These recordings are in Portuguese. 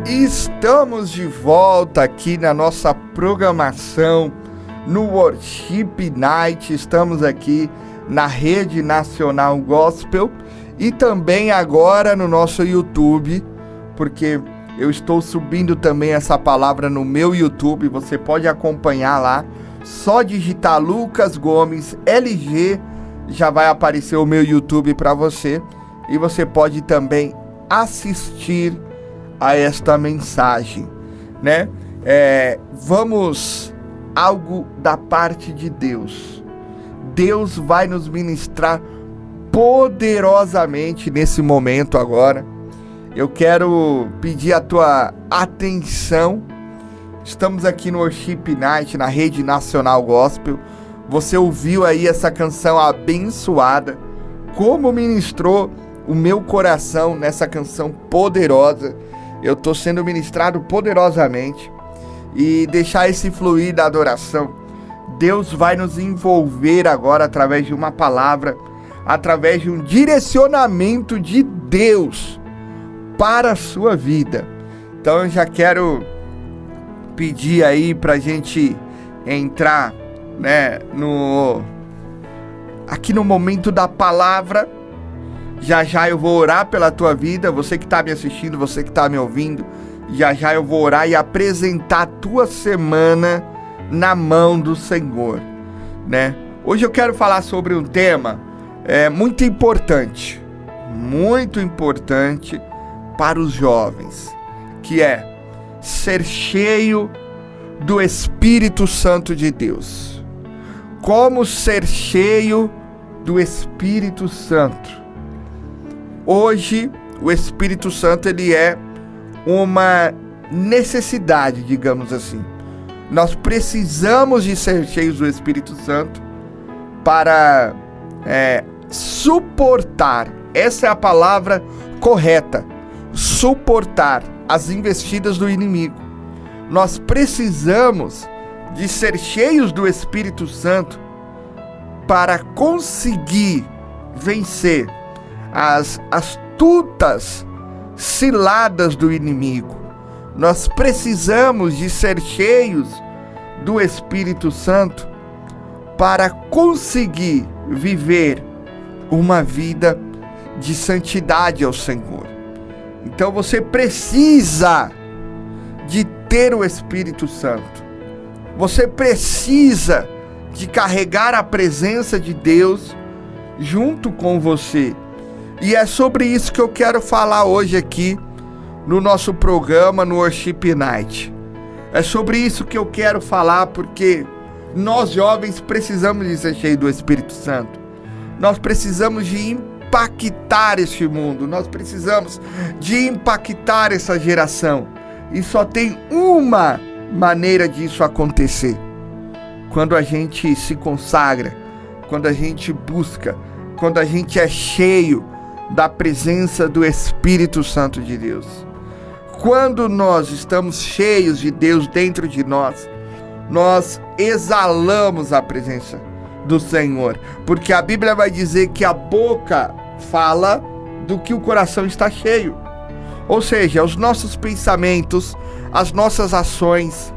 Estamos de volta aqui na nossa programação no Worship Night. Estamos aqui na Rede Nacional Gospel e também agora no nosso YouTube, porque eu estou subindo também essa palavra no meu YouTube. Você pode acompanhar lá, só digitar Lucas Gomes LG, já vai aparecer o meu YouTube para você e você pode também assistir a esta mensagem, né? Vamos algo da parte de Deus. Deus vai nos ministrar poderosamente nesse momento agora. Eu quero pedir a tua atenção. Estamos aqui no Worship Night, na Rede Nacional Gospel. Você ouviu aí essa canção abençoada, como ministrou o meu coração nessa canção poderosa. Eu estou sendo ministrado poderosamente e deixar esse fluir da adoração. Deus vai nos envolver agora através de uma palavra, através de um direcionamento de Deus para a sua vida. Então eu já quero pedir aí para a gente entrar, né, aqui no momento da palavra. Já eu vou orar pela tua vida, você que está me assistindo, você que está me ouvindo. Já eu vou orar e apresentar a tua semana na mão do Senhor, né? Hoje eu quero falar sobre um tema muito importante para os jovens, que é ser cheio do Espírito Santo de Deus. Como ser cheio do Espírito Santo? Hoje, o Espírito Santo, ele é uma necessidade, digamos assim. Nós precisamos de ser cheios do Espírito Santo para suportar, essa é a palavra correta, suportar as investidas do inimigo. Nós precisamos de ser cheios do Espírito Santo para conseguir vencer as astutas ciladas do inimigo. Nós precisamos de ser cheios do Espírito Santo para conseguir viver uma vida de santidade ao Senhor. Então você precisa de ter o Espírito Santo. Você precisa de carregar a presença de Deus junto com você. E é sobre isso que eu quero falar hoje aqui no nosso programa, no Worship Night. É sobre isso que eu quero falar, porque nós jovens precisamos de ser cheios do Espírito Santo. Nós precisamos de impactar este mundo. Nós precisamos de impactar essa geração. E só tem uma maneira disso acontecer: quando a gente se consagra, quando a gente busca, quando a gente é cheio da presença do Espírito Santo de Deus. Quando nós estamos cheios de Deus dentro de nós, nós exalamos a presença do Senhor, porque a Bíblia vai dizer que a boca fala do que o coração está cheio. Ou seja, os nossos pensamentos, as nossas ações,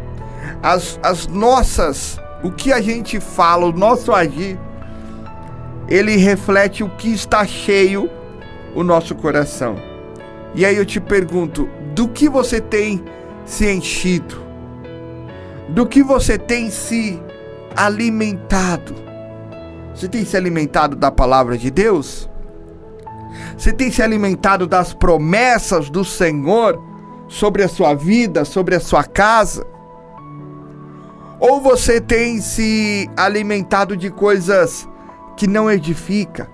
o que a gente fala, o nosso agir, ele reflete o que está cheio o nosso coração. E aí eu te pergunto, do que você tem se enchido? Do que você tem se alimentado? Você tem se alimentado da palavra de Deus? Você tem se alimentado das promessas do Senhor sobre a sua vida, sobre a sua casa? Ou você tem se alimentado de coisas que não edificam?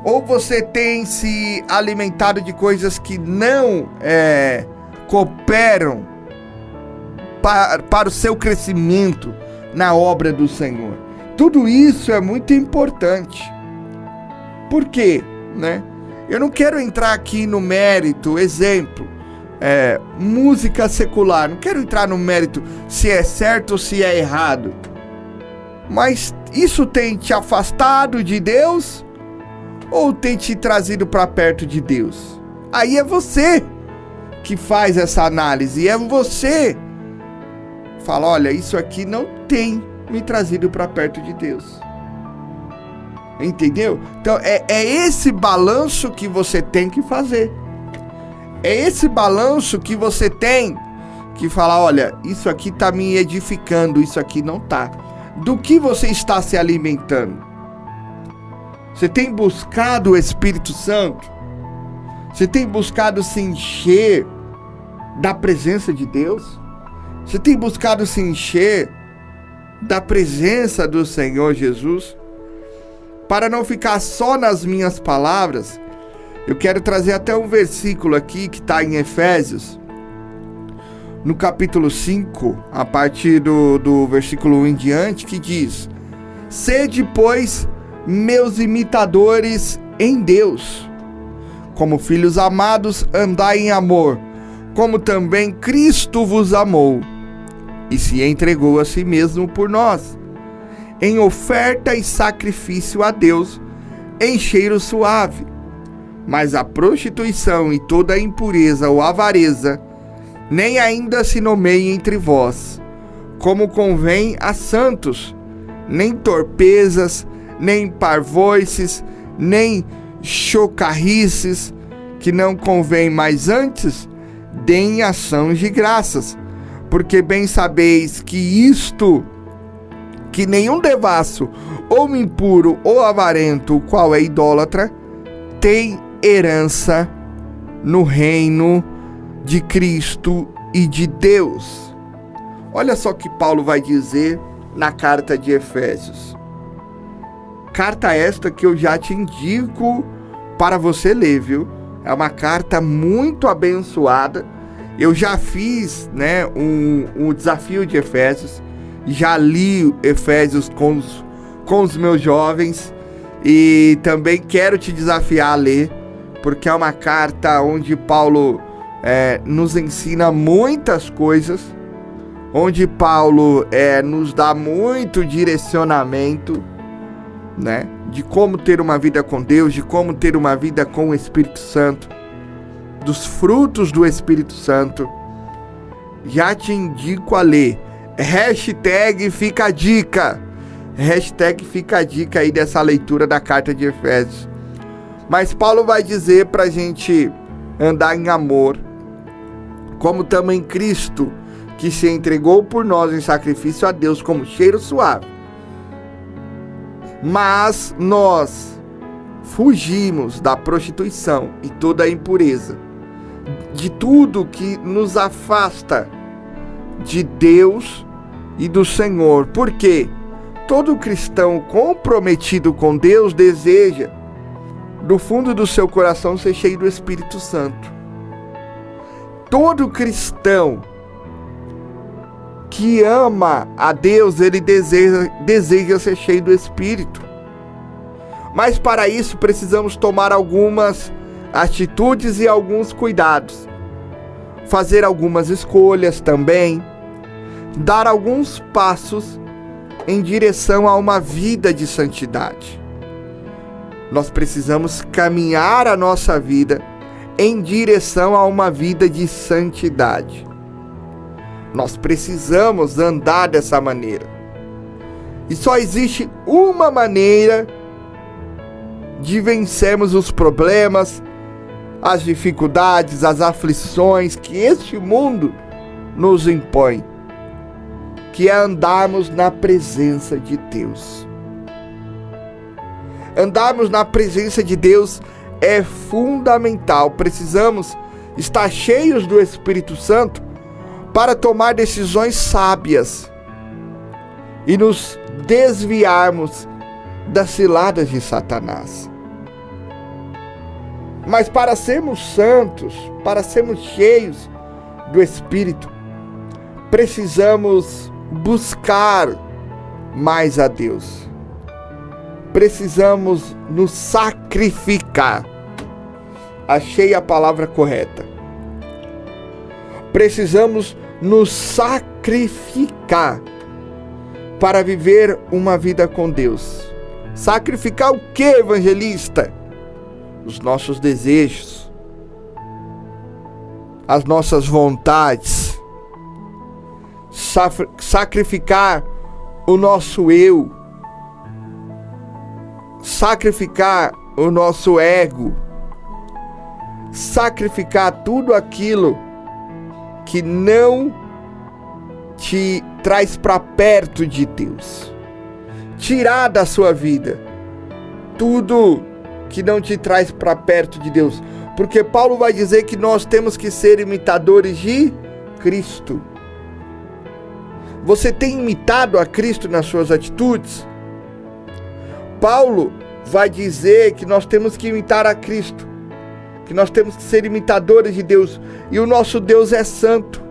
Ou você tem se alimentado de coisas que não cooperam para o seu crescimento na obra do Senhor? Tudo isso é muito importante. Por quê? Né? Eu não quero entrar aqui no mérito, exemplo, música secular. Não quero entrar no mérito se é certo ou se é errado. Mas isso tem te afastado de Deus ou tem te trazido para perto de Deus? Aí é você que faz essa análise. E é você fala, olha, isso aqui não tem me trazido para perto de Deus. Entendeu? Então é esse balanço que você tem que fazer. É esse balanço que você tem que falar, olha, isso aqui está me edificando, isso aqui não está. Do que você está se alimentando? Você tem buscado o Espírito Santo? Você tem buscado se encher da presença de Deus? Você tem buscado se encher da presença do Senhor Jesus? Para não ficar só nas minhas palavras, eu quero trazer até um versículo aqui que está em Efésios, no capítulo 5, a partir do versículo 1 em diante, que diz: sede, pois, meus imitadores em Deus, como filhos amados, andai em amor, como também Cristo vos amou, e se entregou a si mesmo por nós, em oferta e sacrifício a Deus, em cheiro suave. Mas a prostituição e toda a impureza ou avareza nem ainda se nomeiem entre vós, como convém a santos, nem torpezas, nem parvoices, nem chocarrices, que não convém, mas antes deem ações de graças, porque bem sabeis que nenhum devasso, ou impuro, ou avarento, o qual é idólatra, tem herança no reino de Cristo e de Deus. Olha só o que Paulo vai dizer na carta de Efésios. Carta esta que eu já te indico para você ler, viu? É uma carta muito abençoada. Eu já fiz, um desafio de Efésios. Já li Efésios com os meus jovens. E também quero te desafiar a ler, porque é uma carta onde Paulo nos ensina muitas coisas, onde Paulo nos dá muito direcionamento, de como ter uma vida com Deus, de como ter uma vida com o Espírito Santo, dos frutos do Espírito Santo. Já te indico a ler. Hashtag fica a dica. Hashtag fica a dica aí dessa leitura da carta de Efésios. Mas Paulo vai dizer pra gente andar em amor, como também Cristo, que se entregou por nós em sacrifício a Deus como cheiro suave. Mas nós fugimos da prostituição e toda a impureza, de tudo que nos afasta de Deus e do Senhor. Por quê? Todo cristão comprometido com Deus deseja, do fundo do seu coração, ser cheio do Espírito Santo. Todo cristão que ama a Deus, ele deseja ser cheio do Espírito. Mas para isso precisamos tomar algumas atitudes e alguns cuidados. Fazer algumas escolhas também. Dar alguns passos em direção a uma vida de santidade. Nós precisamos caminhar a nossa vida em direção a uma vida de santidade. Nós precisamos andar dessa maneira. E só existe uma maneira de vencermos os problemas, as dificuldades, as aflições que este mundo nos impõe, que é andarmos na presença de Deus. Andarmos na presença de Deus é fundamental. Precisamos estar cheios do Espírito Santo para tomar decisões sábias e nos desviarmos das ciladas de Satanás. Mas para sermos santos, para sermos cheios do Espírito, precisamos buscar mais a Deus. Precisamos nos sacrificar. Achei a palavra correta. Precisamos nos sacrificar para viver uma vida com Deus. Sacrificar o que, evangelista? Os nossos desejos, as nossas vontades, sacrificar o nosso eu, sacrificar o nosso ego, sacrificar tudo aquilo que não te traz para perto de Deus, tirar da sua vida tudo que não te traz para perto de Deus, porque Paulo vai dizer que nós temos que ser imitadores de Cristo. Você tem imitado a Cristo nas suas atitudes? Paulo vai dizer que nós temos que imitar a Cristo, que nós temos que ser imitadores de Deus, e o nosso Deus é santo.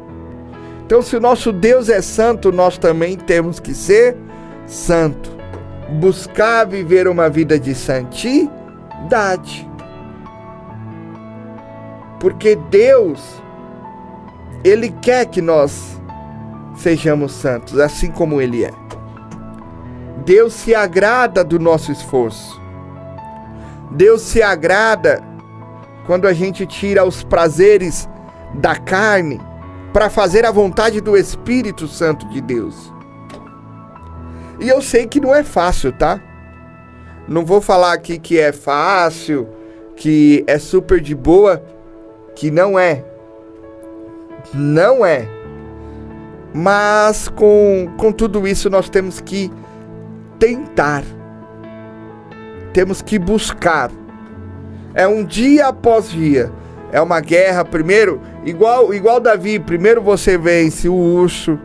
Então, se o nosso Deus é santo, nós também temos que ser santo, buscar viver uma vida de santidade, porque Deus, Ele quer que nós sejamos santos, assim como Ele é. Deus se agrada do nosso esforço. Deus se agrada quando a gente tira os prazeres da carne para fazer a vontade do Espírito Santo de Deus. E eu sei que não é fácil, tá? Não vou falar aqui que é fácil, que é super de boa, que não é. Não é. Mas com tudo isso nós temos que tentar. Temos que buscar. É um dia após dia. É uma guerra primeiro, igual Davi. Primeiro você vence o urso,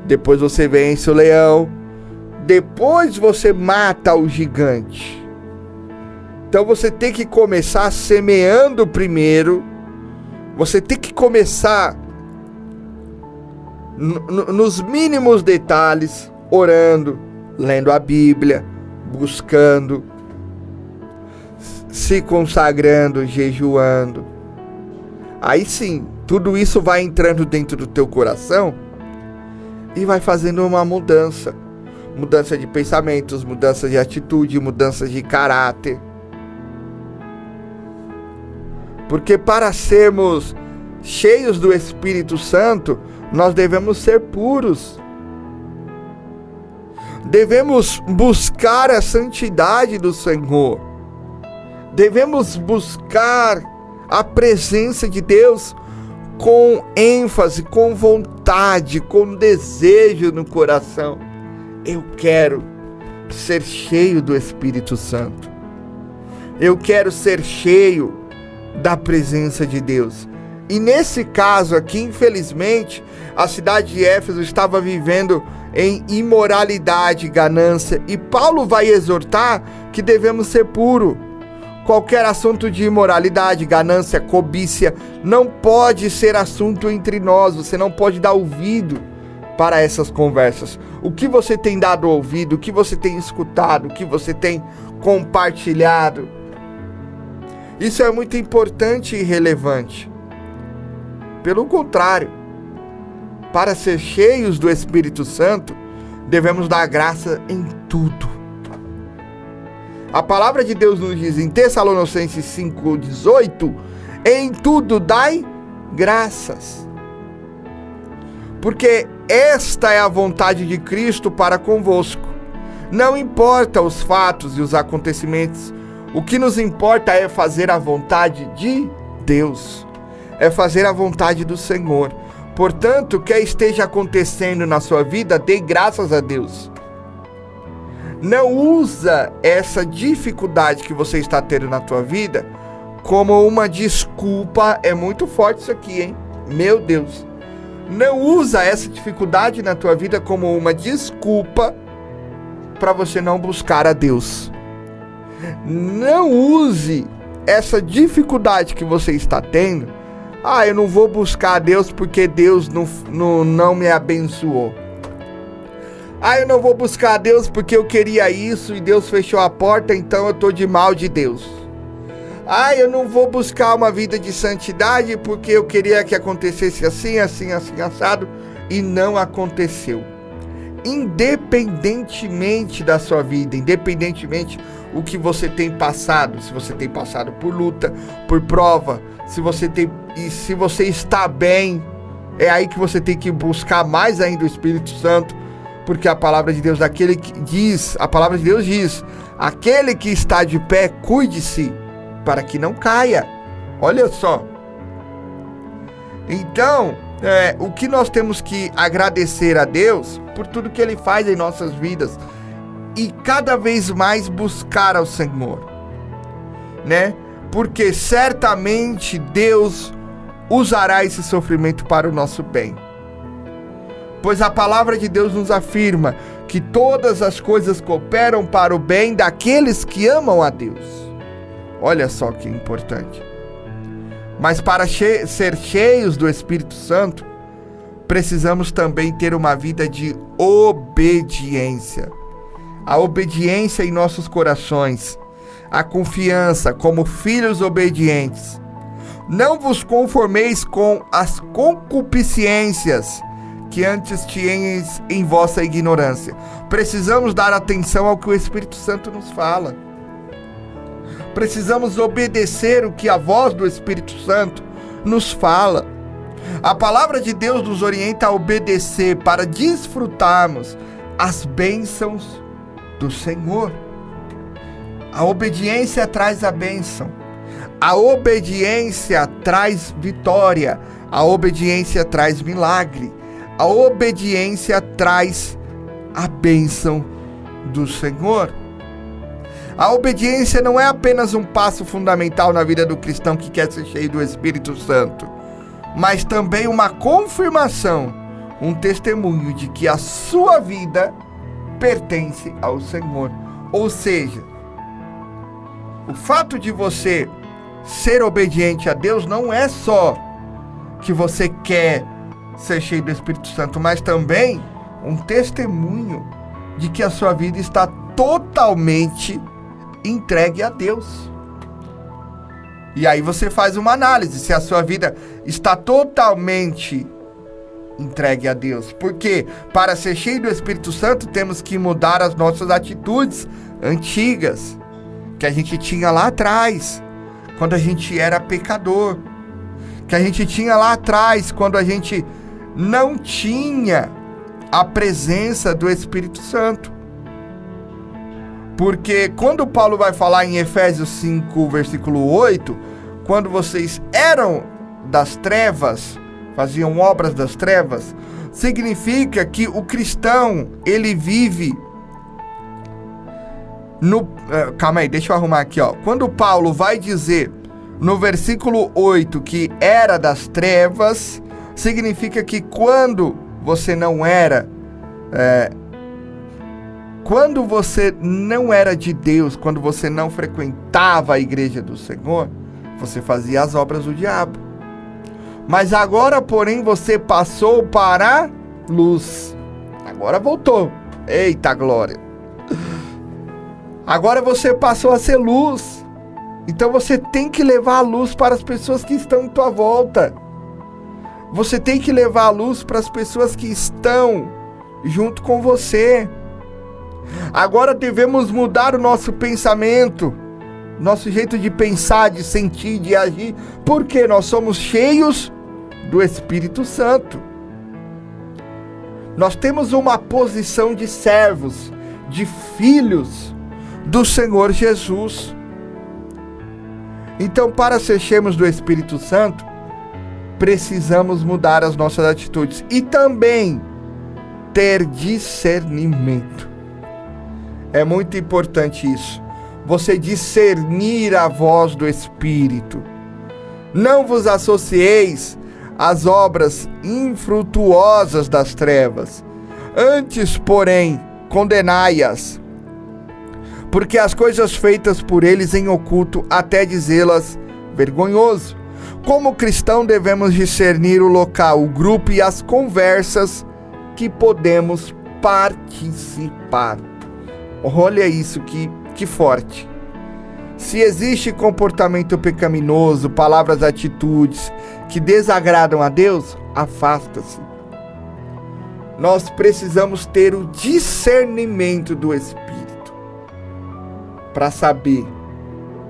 depois você vence o leão, depois você mata o gigante. Então você tem que começar semeando primeiro. Você tem que começar nos mínimos detalhes, orando, lendo a Bíblia, buscando, se consagrando, jejuando. Aí sim, tudo isso vai entrando dentro do teu coração e vai fazendo uma mudança. Mudança de pensamentos, mudança de atitude, mudança de caráter. Porque para sermos cheios do Espírito Santo, nós devemos ser puros. Devemos buscar a santidade do Senhor. Devemos buscar a presença de Deus com ênfase, com vontade, com desejo no coração. Eu quero ser cheio do Espírito Santo. Eu quero ser cheio da presença de Deus. E nesse caso aqui, infelizmente, a cidade de Éfeso estava vivendo em imoralidade, ganância. E Paulo vai exortar que devemos ser puros. Qualquer assunto de imoralidade, ganância, cobiça não pode ser assunto entre nós. Você não pode dar ouvido para essas conversas. O que você tem dado ouvido, o que você tem escutado, o que você tem compartilhado, isso é muito importante e relevante. Pelo contrário, para ser cheios do Espírito Santo, devemos dar graça em tudo. A palavra de Deus nos diz em Tessalonicenses 5:18, em tudo dai graças, porque esta é a vontade de Cristo para convosco. Não importa os fatos e os acontecimentos, o que nos importa é fazer a vontade de Deus, é fazer a vontade do Senhor. Portanto, o que esteja acontecendo na sua vida, dê graças a Deus. Não usa essa dificuldade que você está tendo na tua vida como uma desculpa. É muito forte isso aqui, hein? Meu Deus. Não usa essa dificuldade na tua vida como uma desculpa para você não buscar a Deus. Não use essa dificuldade que você está tendo. Eu não vou buscar a Deus porque Deus não me abençoou. Eu não vou buscar a Deus porque eu queria isso e Deus fechou a porta, então eu estou de mal de Deus. Eu não vou buscar uma vida de santidade porque eu queria que acontecesse assim, assado, e não aconteceu. Independentemente da sua vida, independentemente o que você tem passado, se você tem passado por luta, por prova, se você tem e se você está bem, é aí que você tem que buscar mais ainda o Espírito Santo, porque a palavra de Deus, a palavra de Deus diz, aquele que está de pé, cuide-se, para que não caia. Olha só. Então, o que nós temos que agradecer a Deus por tudo que Ele faz em nossas vidas e cada vez mais buscar ao Senhor, né? Porque certamente Deus usará esse sofrimento para o nosso bem. Pois a palavra de Deus nos afirma que todas as coisas cooperam para o bem daqueles que amam a Deus. Olha só que importante. Mas para ser cheios do Espírito Santo, precisamos também ter uma vida de obediência. A obediência em nossos corações, a confiança como filhos obedientes. Não vos conformeis com as concupiscências que antes tinhais em vossa ignorância. Precisamos dar atenção ao que o Espírito Santo nos fala. Precisamos obedecer o que a voz do Espírito Santo nos fala. A palavra de Deus nos orienta a obedecer para desfrutarmos as bênçãos do Senhor. A obediência traz a bênção. A obediência traz vitória. A obediência traz milagre. A obediência traz a bênção do Senhor. A obediência não é apenas um passo fundamental na vida do cristão que quer ser cheio do Espírito Santo, mas também uma confirmação, um testemunho de que a sua vida pertence ao Senhor. Ou seja, o fato de você ser obediente a Deus não é só que você quer ser cheio do Espírito Santo, mas também um testemunho de que a sua vida está totalmente entregue a Deus. E aí você faz uma análise se a sua vida está totalmente entregue a Deus. Porque para ser cheio do Espírito Santo temos que mudar as nossas atitudes antigas que a gente tinha lá atrás, quando a gente era pecador, que a gente tinha lá atrás, quando a gente não tinha a presença do Espírito Santo. Porque quando Paulo vai falar em Efésios 5, versículo 8, quando vocês eram das trevas, faziam obras das trevas, significa que o cristão, ele vive no... Calma aí, deixa eu arrumar aqui, ó. Quando Paulo vai dizer no versículo 8 que era das trevas, significa que quando você não era... Quando você não era de Deus, quando você não frequentava a igreja do Senhor, você fazia as obras do diabo. Mas agora, porém, você passou para a luz. Agora voltou. Eita glória! Agora você passou a ser luz. Então você tem que levar a luz para as pessoas que estão em tua volta. Você tem que levar a luz para as pessoas que estão junto com você. Agora devemos mudar o nosso pensamento, nosso jeito de pensar, de sentir, de agir, porque nós somos cheios do Espírito Santo. Nós temos uma posição de servos, de filhos do Senhor Jesus. Então, para ser cheios do Espírito Santo, precisamos mudar as nossas atitudes e também ter discernimento. É muito importante isso. Você discernir a voz do Espírito. Não vos associeis às obras infrutuosas das trevas. Antes, porém, condenai-as. Porque as coisas feitas por eles em oculto, até dizê-las vergonhoso. Como cristão, devemos discernir o local, o grupo e as conversas que podemos participar. Olha isso, que forte. Se existe comportamento pecaminoso, palavras, atitudes que desagradam a Deus, afasta-se. Nós precisamos ter o discernimento do Espírito para saber.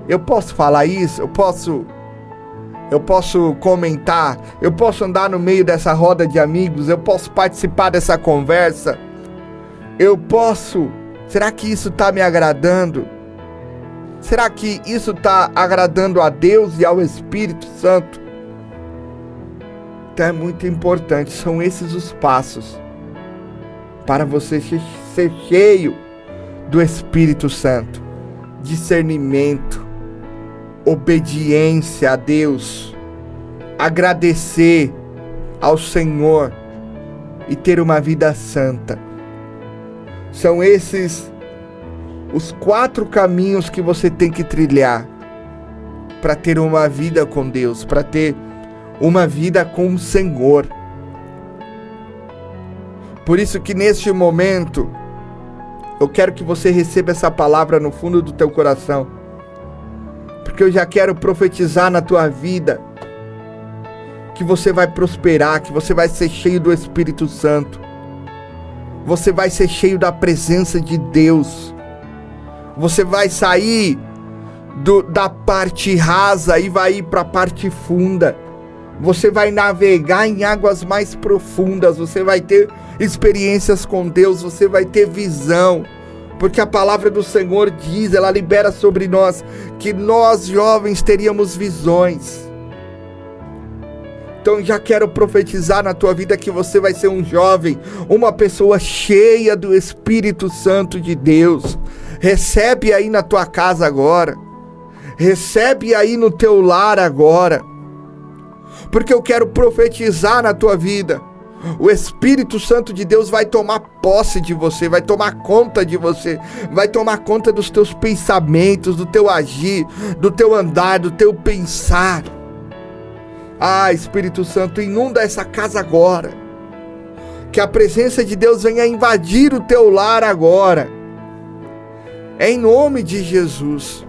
Eu posso falar isso? Eu posso eu posso comentar, eu posso andar no meio dessa roda de amigos, eu posso participar dessa conversa, será que isso está me agradando? Será que isso está agradando a Deus e ao Espírito Santo? Então é muito importante, são esses os passos para você ser cheio do Espírito Santo. Discernimento, obediência a Deus, agradecer ao Senhor e ter uma vida santa. São esses os 4 caminhos que você tem que trilhar para ter uma vida com Deus, para ter uma vida com o Senhor. Por isso que neste momento eu quero que você receba essa palavra no fundo do teu coração, porque eu já quero profetizar na tua vida que você vai prosperar, que você vai ser cheio do Espírito Santo, você vai ser cheio da presença de Deus, você vai sair da parte rasa e vai ir para a parte funda, você vai navegar em águas mais profundas, você vai ter experiências com Deus, você vai ter visão, porque a palavra do Senhor diz, ela libera sobre nós, que nós jovens teríamos visões. Então já quero profetizar na tua vida que você vai ser um jovem, uma pessoa cheia do Espírito Santo de Deus. Recebe aí na tua casa agora, recebe aí no teu lar agora, porque eu quero profetizar na tua vida. O Espírito Santo de Deus vai tomar posse de você, vai tomar conta de você, vai tomar conta dos teus pensamentos, do teu agir, do teu andar, do teu pensar. Espírito Santo, inunda essa casa agora, que a presença de Deus venha invadir o teu lar agora, em nome de Jesus.